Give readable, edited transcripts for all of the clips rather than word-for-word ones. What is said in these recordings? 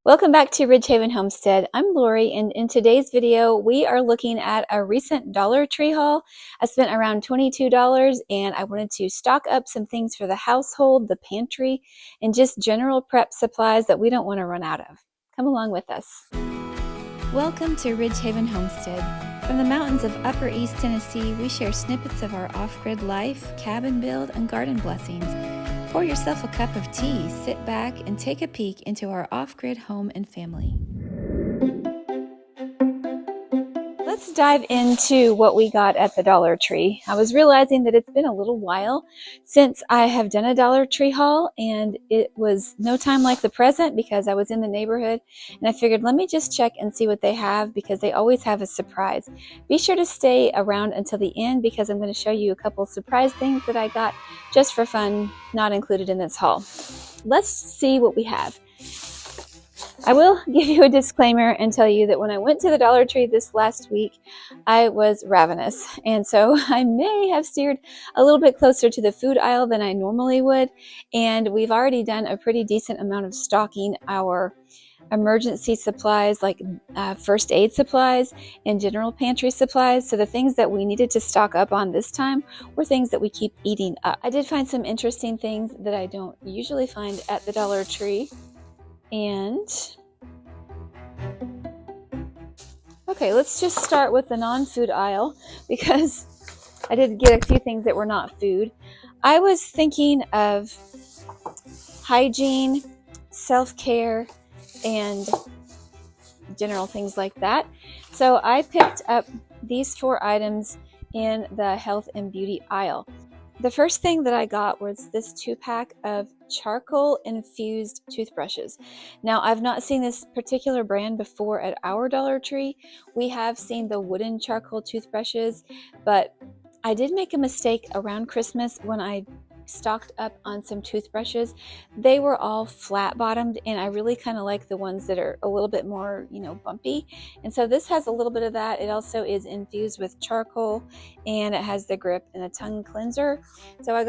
Welcome back to Ridgehaven Homestead. I'm Lori, and in today's video, we are looking at a recent Dollar Tree haul. I spent around $22, and I wanted to stock up some things for the household, the pantry, and just general prep supplies that we don't want to run out of. Come along with us. Welcome to Ridgehaven Homestead. From the mountains of Upper East Tennessee, we share snippets of our off-grid life, cabin build, and garden blessings. Pour yourself a cup of tea, sit back, and take a peek into our off-grid home and family. Let's dive into what we got at the Dollar Tree. I was realizing that it's been a little while since I have done a Dollar Tree haul, and it was no time like the present because I was in the neighborhood, and I figured let me just check and see what they have because they always have a surprise. Be sure to stay around until the end because I'm going to show you a couple surprise things that I got just for fun, not included in this haul. Let's see what we have. I will give you a disclaimer and tell you that when I went to the Dollar Tree this last week, I was ravenous. And so I may have steered a little bit closer to the food aisle than I normally would. And we've already done a pretty decent amount of stocking our emergency supplies like first aid supplies and general pantry supplies. So the things that we needed to stock up on this time were things that we keep eating up. I did find some interesting things that I don't usually find at the Dollar Tree. And okay, let's just start with the non-food aisle because I did get a few things that were not food. I was thinking of hygiene, self-care, and general things like that. So I picked up these 4 items in the health and beauty aisle. The first thing that I got was this 2-pack of charcoal infused toothbrushes. Now, I've not seen this particular brand before at our Dollar Tree. We have seen the wooden charcoal toothbrushes, but I did make a mistake around Christmas when I stocked up on some toothbrushes. They were all flat bottomed, and I really kind of like the ones that are a little bit more, bumpy. And so this has a little bit of that. It also is infused with charcoal, and it has the grip and a tongue cleanser. So I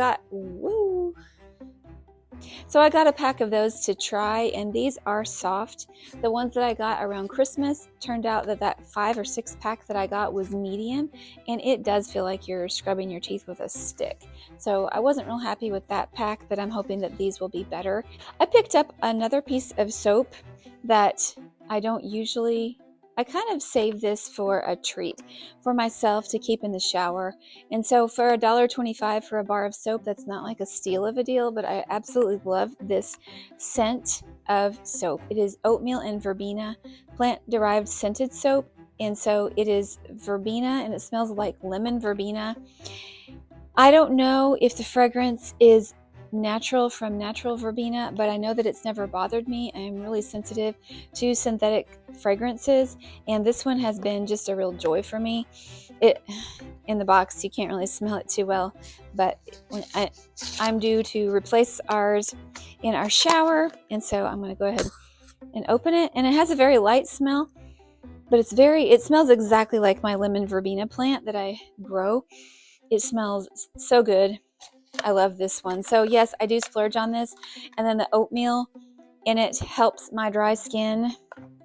got a pack of those to try, and these are soft. The ones that I got around Christmas turned out that 5 or 6 pack that I got was medium, and it does feel like you're scrubbing your teeth with a stick. So I wasn't real happy with that pack, but I'm hoping that these will be better. I picked up another piece of soap that I kind of save this for a treat for myself to keep in the shower. And so for $1.25 for a bar of soap, that's not like a steal of a deal, but I absolutely love this scent of soap. It is oatmeal and verbena, plant-derived scented soap. And so it is verbena, and it smells like lemon verbena. I don't know if the fragrance is natural from natural verbena, but I know that it's never bothered me. I am really sensitive to synthetic fragrances, and this one has been just a real joy for me. In the box you can't really smell it too well, but I'm due to replace ours in our shower, and so I'm going to go ahead and open it. And it has a very light smell, but it smells exactly like my lemon verbena plant that I grow. It smells so good. I love this one. So yes, I do splurge on this. And then the oatmeal in it helps my dry skin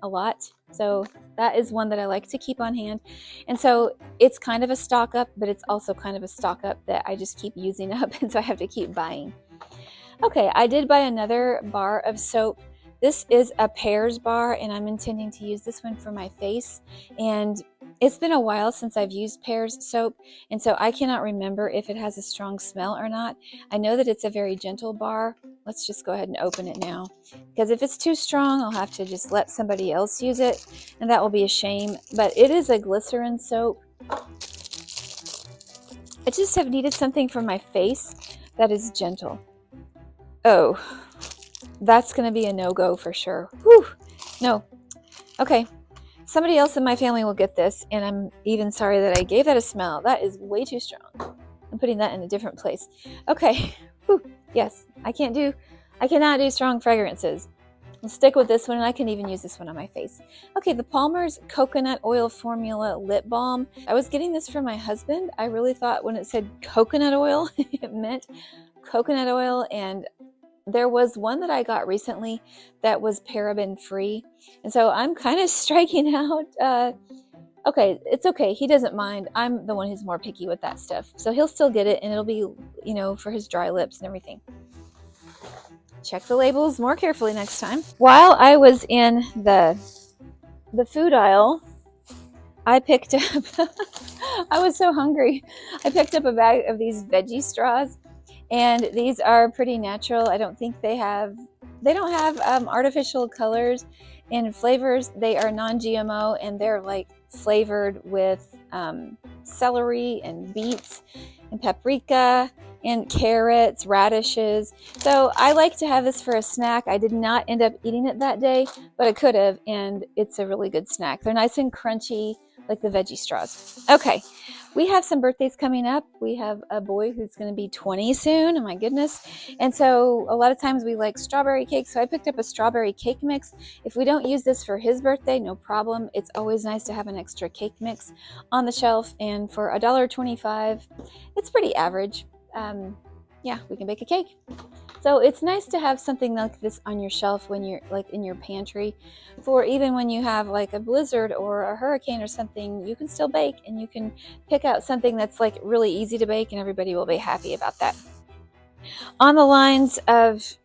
a lot. So that is one that I like to keep on hand. And so it's kind of a stock up, but it's also kind of a stock up that I just keep using up, and so I have to keep buying. Okay, I did buy another bar of soap. This is a Pears bar, and I'm intending to use this one for my face. And it's been a while since I've used Pears soap, and so I cannot remember if it has a strong smell or not. I know that it's a very gentle bar. Let's just go ahead and open it now, because if it's too strong, I'll have to just let somebody else use it, and that will be a shame. But it is a glycerin soap. I just have needed something for my face that is gentle. Oh, that's going to be a no-go for sure. Whew, no. Okay, somebody else in my family will get this, and I'm even sorry that I gave that a smell. That is way too strong. I'm putting that in a different place. Okay, whew, yes, I cannot do strong fragrances. I'll stick with this one, and I can even use this one on my face. Okay, the Palmer's Coconut Oil Formula Lip Balm. I was getting this for my husband. I really thought when it said coconut oil, it meant coconut oil, and there was one that I got recently that was paraben free. And so I'm kind of striking out. Okay, it's okay. He doesn't mind. I'm the one who's more picky with that stuff. So he'll still get it, and it'll be, you know, for his dry lips and everything. Check the labels more carefully next time. While I was in the food aisle, I picked up, I was so hungry. I picked up a bag of these veggie straws, and these are pretty natural. I don't think they don't have artificial colors and flavors. They are non-GMO, and they're like flavored with celery and beets and paprika and carrots, radishes. So I like to have this for a snack. I did not end up eating it that day, but I could have, and it's a really good snack. They're nice and crunchy, like the veggie straws. Okay, we have some birthdays coming up. We have a boy who's going to be 20 soon. Oh my goodness. And so a lot of times we like strawberry cake. So I picked up a strawberry cake mix. If we don't use this for his birthday, no problem. It's always nice to have an extra cake mix on the shelf. And for $1.25, it's pretty average. Yeah, we can bake a cake. So it's nice to have something like this on your shelf when you're like in your pantry, for even when you have like a blizzard or a hurricane or something, you can still bake, and you can pick out something that's like really easy to bake, and everybody will be happy about that. On the lines of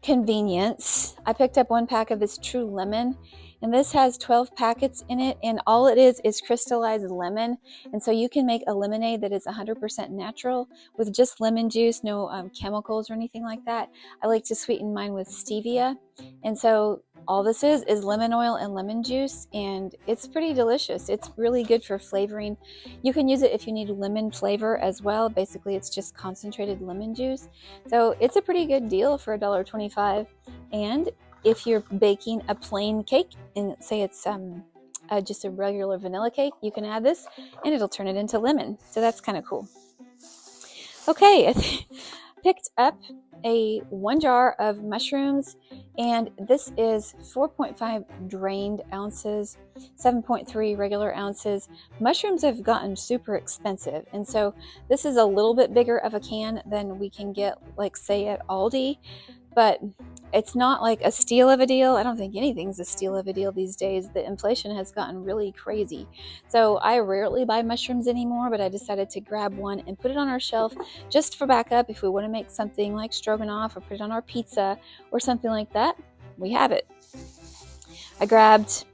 convenience, I picked up one pack of this True Lemon, and this has 12 packets in it, and all it is crystallized lemon. And so you can make a lemonade that is 100% natural with just lemon juice, no chemicals or anything like that. I like to sweeten mine with stevia, and so all this is lemon oil and lemon juice, and it's pretty delicious. It's really good for flavoring. You can use it if you need lemon flavor as well. Basically, it's just concentrated lemon juice. So it's a pretty good deal for $1.25. And if you're baking a plain cake, and say it's just a regular vanilla cake, you can add this and it'll turn it into lemon. So that's kind of cool. Okay, I picked up one jar of mushrooms, and this is 4.5 drained ounces, 7.3 regular ounces. Mushrooms have gotten super expensive, and so this is a little bit bigger of a can than we can get, like, say, at Aldi, but it's not like a steal of a deal. I don't think anything's a steal of a deal these days. The inflation has gotten really crazy. So I rarely buy mushrooms anymore, but I decided to grab one and put it on our shelf just for backup. If we want to make something like stroganoff or put it on our pizza or something like that, we have it. I grabbed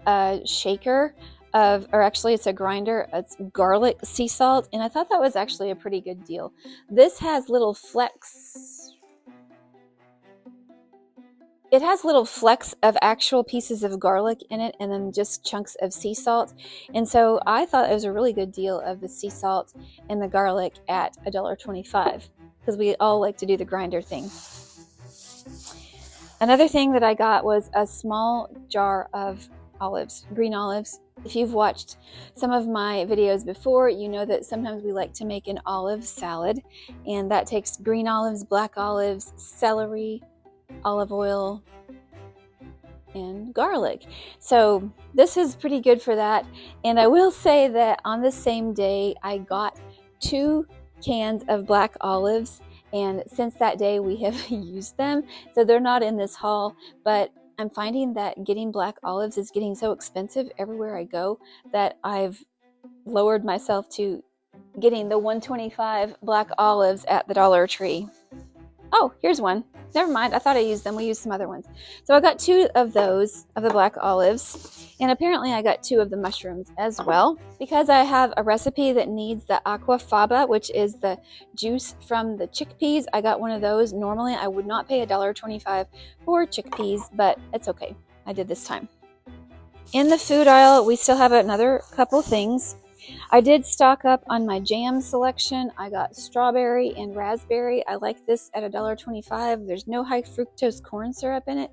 a shaker or actually it's a grinder. It's garlic sea salt, and I thought that was actually a pretty good deal. This has little flecks. It has little flecks of actual pieces of garlic in it, and then just chunks of sea salt. And so I thought it was a really good deal of the sea salt and the garlic at $1.25, because we all like to do the grinder thing. Another thing that I got was a small jar of olives, green olives. If you've watched some of my videos before, you know that sometimes we like to make an olive salad, and that takes green olives, black olives, celery, olive oil, and garlic. So this is pretty good for that. And I will say that on the same day I got 2 cans of black olives, and since that day we have used them. So they're not in this haul, but I'm finding that getting black olives is getting so expensive everywhere I go that I've lowered myself to getting the $1.25 black olives at the Dollar Tree. Oh, here's one. Never mind, I thought I used them. We used some other ones. So I got 2 of those, of the black olives, and apparently I got 2 of the mushrooms as well, because I have a recipe that needs the aquafaba, which is the juice from the chickpeas. I got one of those. Normally I would not pay $1.25 for chickpeas, but it's okay. I did this time. In the food aisle, we still have another couple things. I did stock up on my jam selection. I got strawberry and raspberry. I like this at $1.25. There's no high fructose corn syrup in it.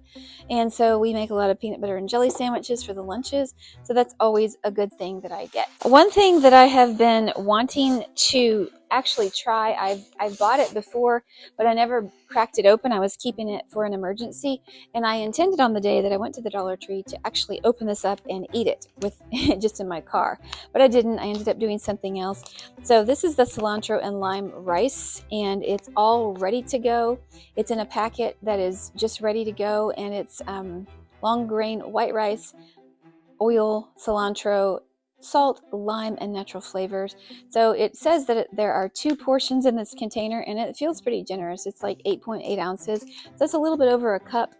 And so we make a lot of peanut butter and jelly sandwiches for the lunches. So that's always a good thing that I get. One thing that I have been wanting to actually try. I've bought it before, but I never cracked it open. I was keeping it for an emergency, and I intended on the day that I went to the Dollar Tree to actually open this up and eat it with just in my car, but I didn't. I ended up doing something else. So this is the cilantro and lime rice, and it's all ready to go. It's in a packet that is just ready to go, and it's long grain white rice, oil, cilantro, salt, lime, and natural flavors. So it says that there are 2 portions in this container, and it feels pretty generous. It's like 8.8 ounces. So it's a little bit over a cup,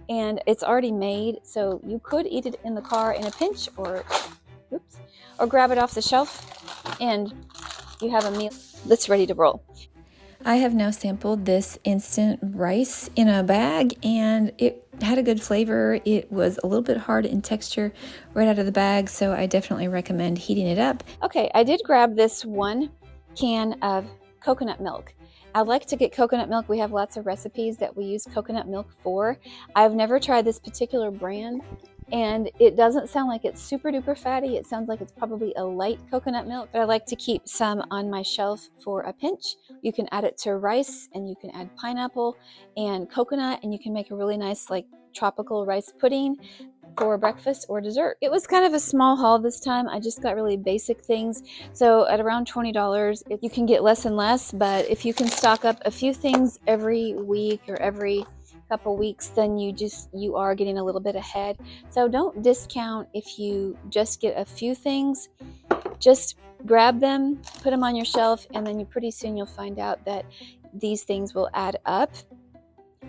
and it's already made. So you could eat it in the car in a pinch, or oops, or grab it off the shelf, and you have a meal that's ready to roll. I have now sampled this instant rice in a bag, and it had a good flavor. It was a little bit hard in texture right out of the bag, so I definitely recommend heating it up. Okay, I did grab this 1 can of coconut milk. I like to get coconut milk. We have lots of recipes that we use coconut milk for. I've never tried this particular brand, and it doesn't sound like it's super duper fatty. It sounds like it's probably a light coconut milk, but I like to keep some on my shelf for a pinch. You can add it to rice, and you can add pineapple and coconut, and you can make a really nice like tropical rice pudding for breakfast or dessert. It was kind of a small haul this time. I just got really basic things. So at around $20, you can get less and less, but if you can stock up a few things every week or every couple weeks, then you are getting a little bit ahead. So don't discount if you just get a few things. Just grab them, put them on your shelf, and then pretty soon you'll find out that these things will add up,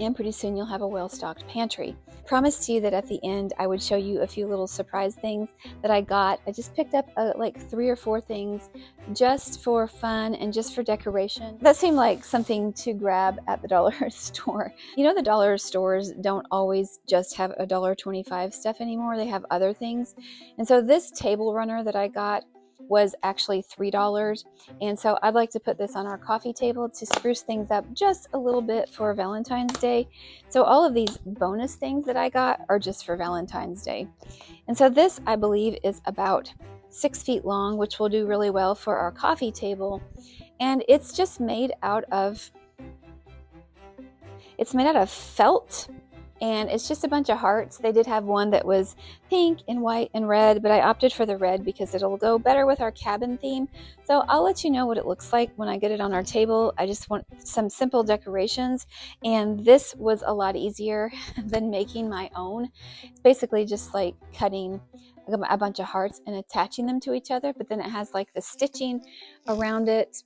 and pretty soon you'll have a well-stocked pantry. I promised you that at the end I would show you a few little surprise things that I got. I just picked up like 3 or 4 things just for fun and just for decoration. That seemed like something to grab at the dollar store. You know, the dollar stores don't always just have $1.25 stuff anymore. They have other things. And so this table runner that I got was actually $3, and so I'd like to put this on our coffee table to spruce things up just a little bit for Valentine's Day. So all of these bonus things that I got are just for Valentine's Day. And so this, I believe, is about 6 feet long, which will do really well for our coffee table. And it's just made out of felt, and it's just a bunch of hearts. They did have one that was pink and white and red, but I opted for the red because it'll go better with our cabin theme. So I'll let you know what it looks like when I get it on our table. I just want some simple decorations, and this was a lot easier than making my own. It's basically just like cutting a bunch of hearts and attaching them to each other, but then it has like the stitching around it.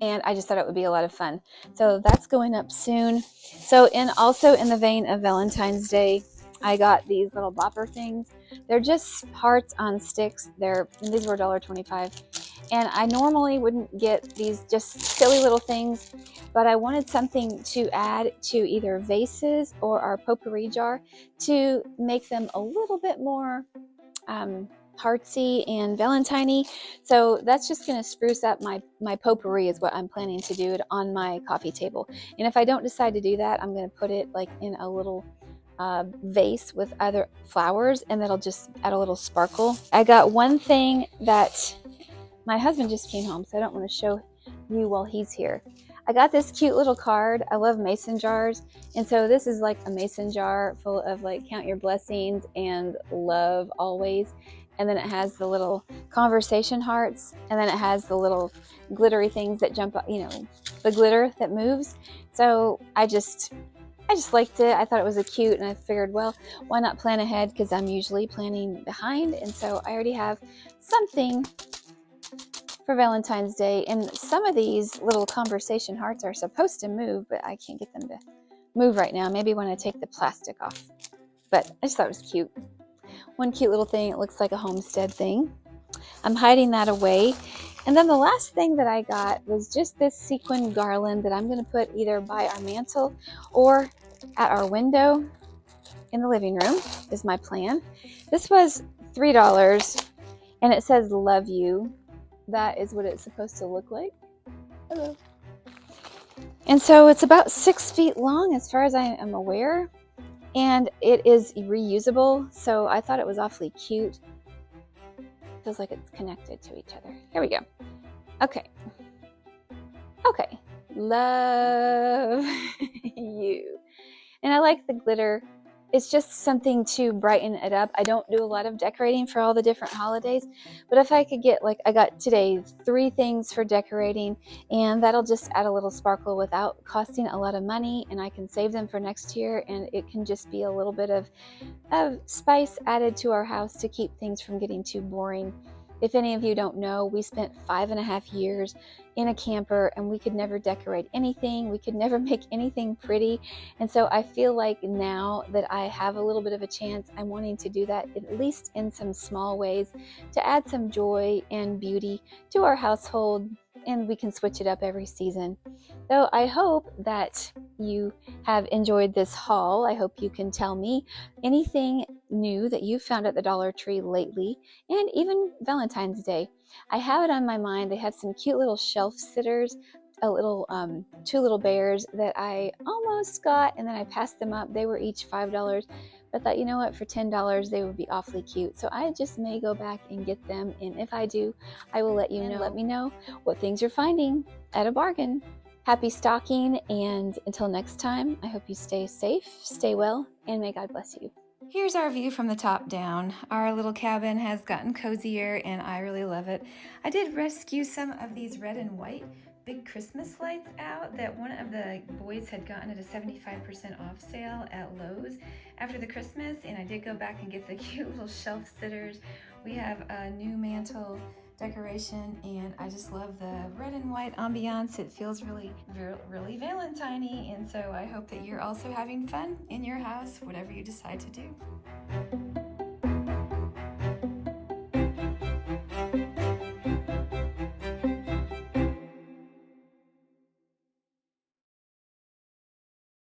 And I just thought it would be a lot of fun. So that's going up soon. So also in the vein of Valentine's Day, I got these little bopper things. They're just hearts on sticks. These were $1.25. And I normally wouldn't get these just silly little things, but I wanted something to add to either vases or our potpourri jar to make them a little bit more heartsy and Valentine-y. So that's just going to spruce up my potpourri is what I'm planning to do it on my coffee table. And if I don't decide to do that, I'm going to put it like in a little vase with other flowers, and that'll just add a little sparkle. I got one thing that my husband just came home, so I don't want to show you while he's here. I got this cute little card. I love mason jars, and so this is like a mason jar full of like count your blessings and love always. And then it has the little conversation hearts, and then it has the little glittery things that jump up, you know, the glitter that moves. So I just liked it. I thought it was a cute, and I figured, well, why not plan ahead, because I'm usually planning behind, and so I already have something for Valentine's Day. And some of these little conversation hearts are supposed to move, but I can't get them to move right now. Maybe when I take the plastic off. But I just thought it was cute. One cute little thing. It looks like a Homestead thing. I'm hiding that away. And then the last thing that I got was just this sequin garland that I'm going to put either by our mantle or at our window in the living room is my plan. This was $3, and it says love you. That is what it's supposed to look like. Hello. And so it's about 6 feet long as far as I am aware, and it is reusable, so I thought it was awfully cute. Feels like it's connected to each other. Here we go. Okay. Okay. Love you. And I like the glitter. It's just something to brighten it up. I don't do a lot of decorating for all the different holidays, but if I could get, like, I got today 3 things for decorating, and that'll just add a little sparkle without costing a lot of money, and I can save them for next year, and it can just be a little bit of spice added to our house to keep things from getting too boring. If any of you don't know, we spent 5.5 years in a camper and we could never decorate anything. We could never make anything pretty. And so I feel like now that I have a little bit of a chance, I'm wanting to do that at least in some small ways to add some joy and beauty to our household, and we can switch it up every season. So I hope that you have enjoyed this haul. I hope you can tell me anything new that you found at the Dollar Tree lately, and even Valentine's Day. I have it on my mind. They have some cute little shelf sitters, two little bears that I almost got, and then I passed them up. They were each $5. But I thought, you know what, for $10 they would be awfully cute. So I just may go back and get them, and if I do, I will let you know. Let me know what things you're finding at a bargain. Happy stocking, and until next time, I hope you stay safe, stay well, and may God bless you. Here's our view from the top down. Our little cabin has gotten cozier, and I really love it. I did rescue some of these red and white big Christmas lights out that one of the boys had gotten at a 75% off sale at Lowe's after the Christmas, and I did go back and get the cute little shelf sitters. We have a new mantle decoration, and I just love the red and white ambiance. It feels really Valentine-y, and so I hope that you're also having fun in your house, whatever you decide to do.